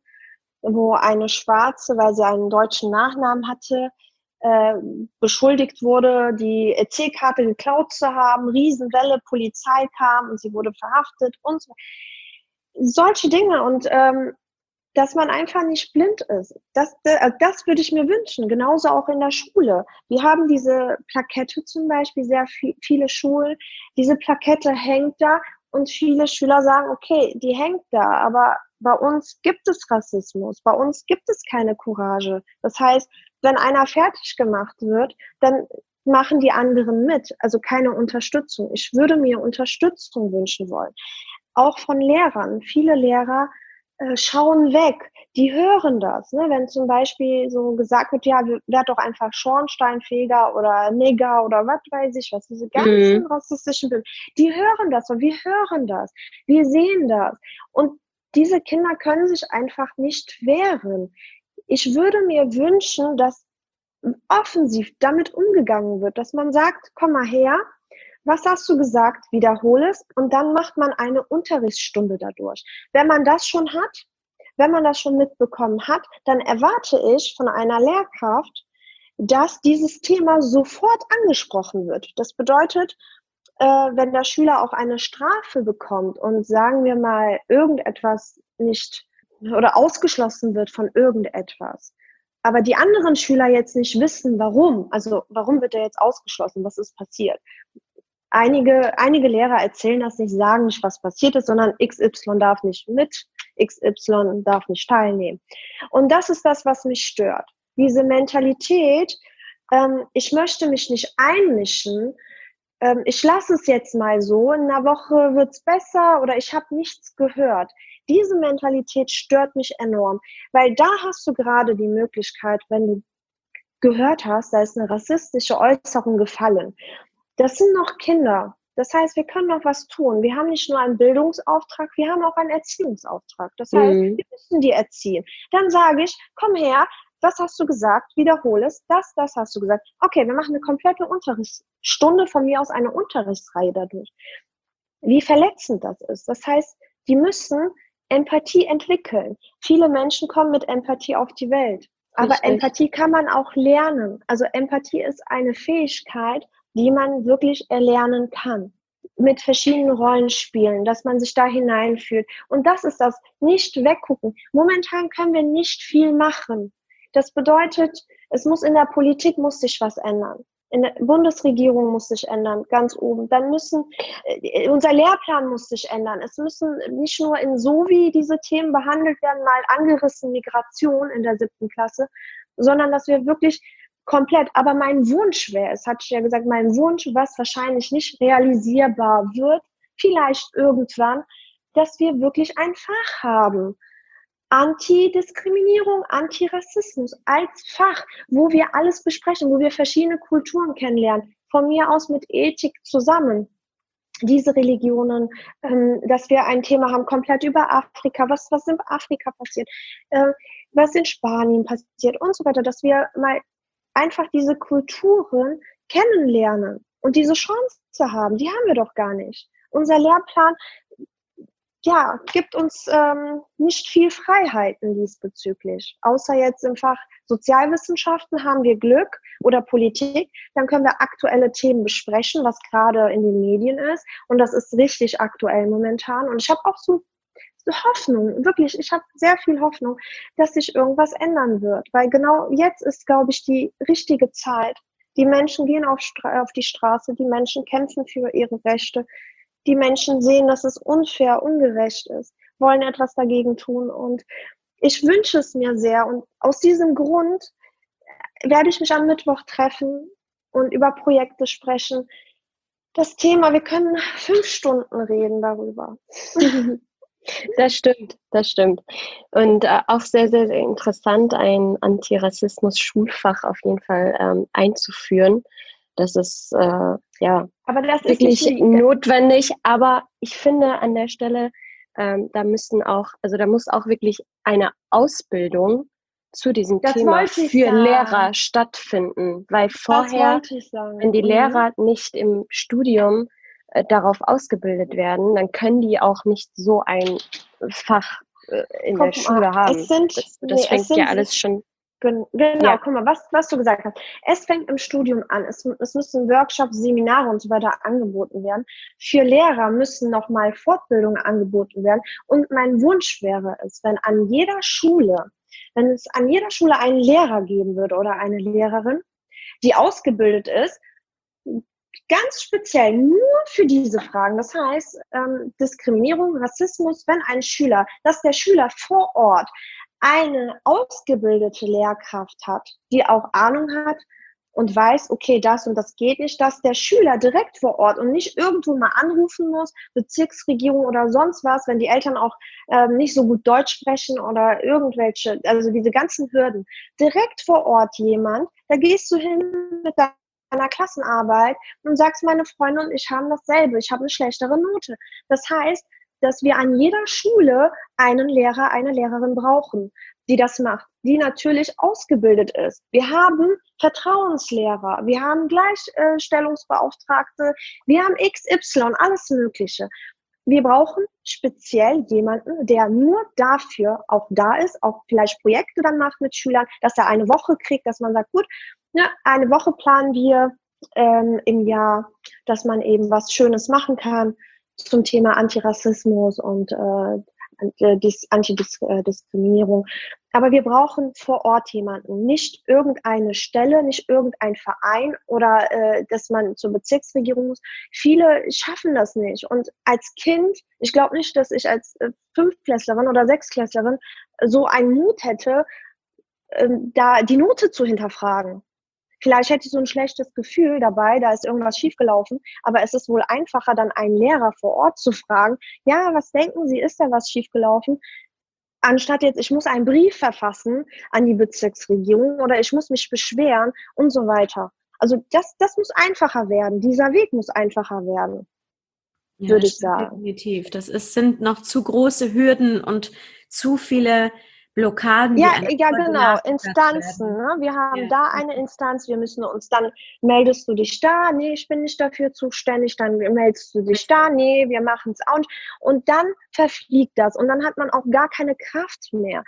wo eine Schwarze, weil sie einen deutschen Nachnamen hatte, beschuldigt wurde, die EC-Karte geklaut zu haben, Riesenwelle, Polizei kam und sie wurde verhaftet und so. Solche Dinge und dass man einfach nicht blind ist. Das würde ich mir wünschen, genauso auch in der Schule. Wir haben diese Plakette zum Beispiel, sehr viele Schulen, diese Plakette hängt da und viele Schüler sagen, okay, die hängt da, aber bei uns gibt es Rassismus, bei uns gibt es keine Courage. Das heißt, wenn einer fertig gemacht wird, dann machen die anderen mit, also keine Unterstützung. Ich würde mir Unterstützung wünschen wollen. Auch von Lehrern. Viele Lehrer schauen weg, die hören das. Ne? Wenn zum Beispiel so gesagt wird, ja, werd doch einfach Schornsteinfeger oder Nigger oder was weiß ich was, diese ganzen rassistischen Bilder, die hören das und wir hören das, wir sehen das. Und diese Kinder können sich einfach nicht wehren. Ich würde mir wünschen, dass offensiv damit umgegangen wird, dass man sagt, komm mal her, was hast du gesagt? Wiederhole es und dann macht man eine Unterrichtsstunde dadurch. Wenn man das schon hat, wenn man das schon mitbekommen hat, dann erwarte ich von einer Lehrkraft, dass dieses Thema sofort angesprochen wird. Das bedeutet, wenn der Schüler auch eine Strafe bekommt und sagen wir mal irgendetwas nicht oder ausgeschlossen wird von irgendetwas, aber die anderen Schüler jetzt nicht wissen, warum, also warum wird er jetzt ausgeschlossen, was ist passiert. Einige Lehrer erzählen das nicht, sagen nicht, was passiert ist, sondern XY darf nicht mit, XY darf nicht teilnehmen. Und das ist das, was mich stört. Diese Mentalität, ich möchte mich nicht einmischen, ich lasse es jetzt mal so, in einer Woche wird's besser oder ich habe nichts gehört. Diese Mentalität stört mich enorm, weil da hast du gerade die Möglichkeit, wenn du gehört hast, da ist eine rassistische Äußerung gefallen. Das sind noch Kinder. Das heißt, wir können noch was tun. Wir haben nicht nur einen Bildungsauftrag, wir haben auch einen Erziehungsauftrag. Das heißt, wir müssen die erziehen. Dann sage ich, komm her, was hast du gesagt, wiederhole es, das hast du gesagt. Okay, wir machen eine komplette Unterrichtsstunde, von mir aus eine Unterrichtsreihe dadurch. Wie verletzend das ist. Das heißt, die müssen Empathie entwickeln. Viele Menschen kommen mit Empathie auf die Welt. Aber Richtig. Empathie kann man auch lernen. Also Empathie ist eine Fähigkeit, die man wirklich erlernen kann. Mit verschiedenen Rollenspielen, dass man sich da hineinfühlt. Und das ist das, nicht weggucken. Momentan können wir nicht viel machen. Das bedeutet, es muss in der Politik muss sich was ändern. In der Bundesregierung muss sich ändern, ganz oben. Dann unser Lehrplan muss sich ändern. Es müssen nicht nur in SOVI diese Themen behandelt werden, mal angerissen Migration in der 7. Klasse, sondern dass wir wirklich komplett, aber mein Wunsch wäre es, hatte ich ja gesagt, mein Wunsch, was wahrscheinlich nicht realisierbar wird, vielleicht irgendwann, dass wir wirklich ein Fach haben. Anti-Diskriminierung, Anti-Rassismus als Fach, wo wir alles besprechen, wo wir verschiedene Kulturen kennenlernen, von mir aus mit Ethik zusammen. Diese Religionen, dass wir ein Thema haben, komplett über Afrika, was in Afrika passiert, was in Spanien passiert und so weiter, dass wir mal einfach diese Kulturen kennenlernen und diese Chance haben, die haben wir doch gar nicht. Unser Lehrplan gibt uns nicht viel Freiheiten diesbezüglich. Außer jetzt im Fach Sozialwissenschaften haben wir Glück oder Politik, dann können wir aktuelle Themen besprechen, was gerade in den Medien ist. Und das ist richtig aktuell momentan. Und ich habe auch so Hoffnung, wirklich, ich habe sehr viel Hoffnung, dass sich irgendwas ändern wird. Weil genau jetzt ist, glaube ich, die richtige Zeit. Die Menschen gehen auf die Straße, die Menschen kämpfen für ihre Rechte. Die Menschen sehen, dass es unfair, ungerecht ist, wollen etwas dagegen tun. Und ich wünsche es mir sehr. Und aus diesem Grund werde ich mich am Mittwoch treffen und über Projekte sprechen. Das Thema, wir können 5 Stunden reden darüber. Das stimmt. Und auch sehr, sehr, sehr interessant, ein Antirassismus-Schulfach auf jeden Fall einzuführen. Das ist aber das wirklich ist notwendig. Aber ich finde an der Stelle, da muss auch wirklich eine Ausbildung zu diesem Thema für Lehrer stattfinden. Weil vorher, wenn die Lehrer nicht im Studium darauf ausgebildet werden, dann können die auch nicht so ein Fach in der Schule haben. Das fängt ja alles schon... Genau, ja. Guck mal, was du gesagt hast. Es fängt im Studium an. Es müssen Workshops, Seminare und so weiter angeboten werden. Für Lehrer müssen nochmal Fortbildungen angeboten werden. Und mein Wunsch wäre es, wenn es an jeder Schule einen Lehrer geben würde oder eine Lehrerin, die ausgebildet ist, ganz speziell nur für diese Fragen. Das heißt, Diskriminierung, Rassismus, dass der Schüler vor Ort eine ausgebildete Lehrkraft hat, die auch Ahnung hat und weiß, okay, das und das geht nicht, dass der Schüler direkt vor Ort und nicht irgendwo mal anrufen muss, Bezirksregierung oder sonst was, wenn die Eltern auch nicht so gut Deutsch sprechen oder irgendwelche, also diese ganzen Hürden. Direkt vor Ort jemand, da gehst du hin mit deiner Klassenarbeit und sagst, meine Freunde und ich haben dasselbe, ich habe eine schlechtere Note. Das heißt, dass wir an jeder Schule einen Lehrer, eine Lehrerin brauchen, die das macht, die natürlich ausgebildet ist. Wir haben Vertrauenslehrer, wir haben Gleichstellungsbeauftragte, wir haben XY, alles Mögliche. Wir brauchen speziell jemanden, der nur dafür auch da ist, auch vielleicht Projekte dann macht mit Schülern, dass er eine Woche kriegt, dass man sagt, gut, eine Woche planen wir im Jahr, dass man eben was Schönes machen kann zum Thema Antirassismus und Antidiskriminierung. Aber wir brauchen vor Ort jemanden, nicht irgendeine Stelle, nicht irgendein Verein oder dass man zur Bezirksregierung muss. Viele schaffen das nicht. Und als Kind, ich glaube nicht, dass ich als Fünftklässlerin oder Sechstklässlerin so einen Mut hätte, da die Note zu hinterfragen. Vielleicht hätte ich so ein schlechtes Gefühl dabei, da ist irgendwas schiefgelaufen, aber es ist wohl einfacher, dann einen Lehrer vor Ort zu fragen, ja, was denken Sie, ist da was schiefgelaufen? Anstatt jetzt, ich muss einen Brief verfassen an die Bezirksregierung oder ich muss mich beschweren und so weiter. Also das muss einfacher werden, dieser Weg muss einfacher werden, würde ich sagen. Definitiv. Sind noch zu große Hürden und zu viele Blockaden, die Ja, einer ja, voll genau, belastet Instanzen. werden. Ne? Wir haben Ja. da eine Instanz, wir müssen uns dann, meldest du dich da? Nee, ich bin nicht dafür zuständig. Dann meldest du dich da? Nee, wir machen es auch nicht. Und dann verfliegt das und dann hat man auch gar keine Kraft mehr.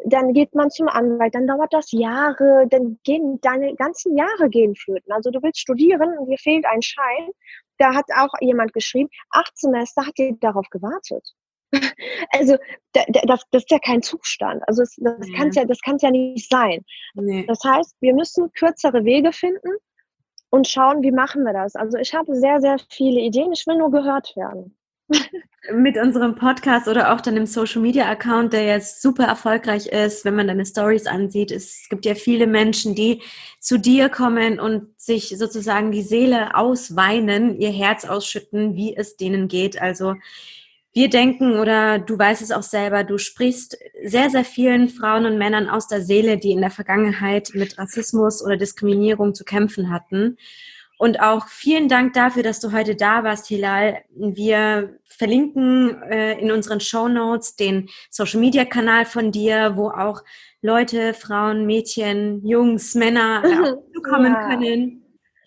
Dann geht man zum Anwalt, dann dauert das Jahre, dann gehen deine ganzen Jahre gehen flöten. Also du willst studieren und dir fehlt ein Schein. Da hat auch jemand geschrieben, 8 Semester hat ihr darauf gewartet. Also das ist ja kein Zustand. Also das kann es ja nicht sein. Nee. Das heißt, wir müssen kürzere Wege finden und schauen, wie machen wir das. Also ich habe sehr, sehr viele Ideen. Ich will nur gehört werden. Mit unserem Podcast oder auch deinem Social-Media-Account, der jetzt super erfolgreich ist, wenn man deine Stories ansieht. Es gibt ja viele Menschen, die zu dir kommen und sich sozusagen die Seele ausweinen, ihr Herz ausschütten, wie es denen geht. Also wir denken, oder du weißt es auch selber, du sprichst sehr, sehr vielen Frauen und Männern aus der Seele, die in der Vergangenheit mit Rassismus oder Diskriminierung zu kämpfen hatten. Und auch vielen Dank dafür, dass du heute da warst, Hilal. Wir verlinken in unseren Shownotes den Social-Media-Kanal von dir, wo auch Leute, Frauen, Mädchen, Jungs, Männer zukommen können.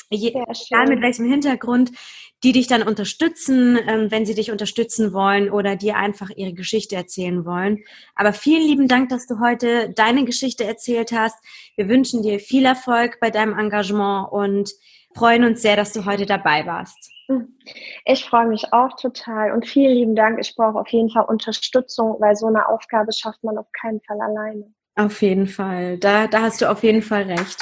Egal mit welchem Hintergrund, die dich dann unterstützen, wenn sie dich unterstützen wollen oder dir einfach ihre Geschichte erzählen wollen. Aber vielen lieben Dank, dass du heute deine Geschichte erzählt hast. Wir wünschen dir viel Erfolg bei deinem Engagement und freuen uns sehr, dass du heute dabei warst. Ich freue mich auch total und vielen lieben Dank. Ich brauche auf jeden Fall Unterstützung, weil so eine Aufgabe schafft man auf keinen Fall alleine. Auf jeden Fall. Da hast du auf jeden Fall recht.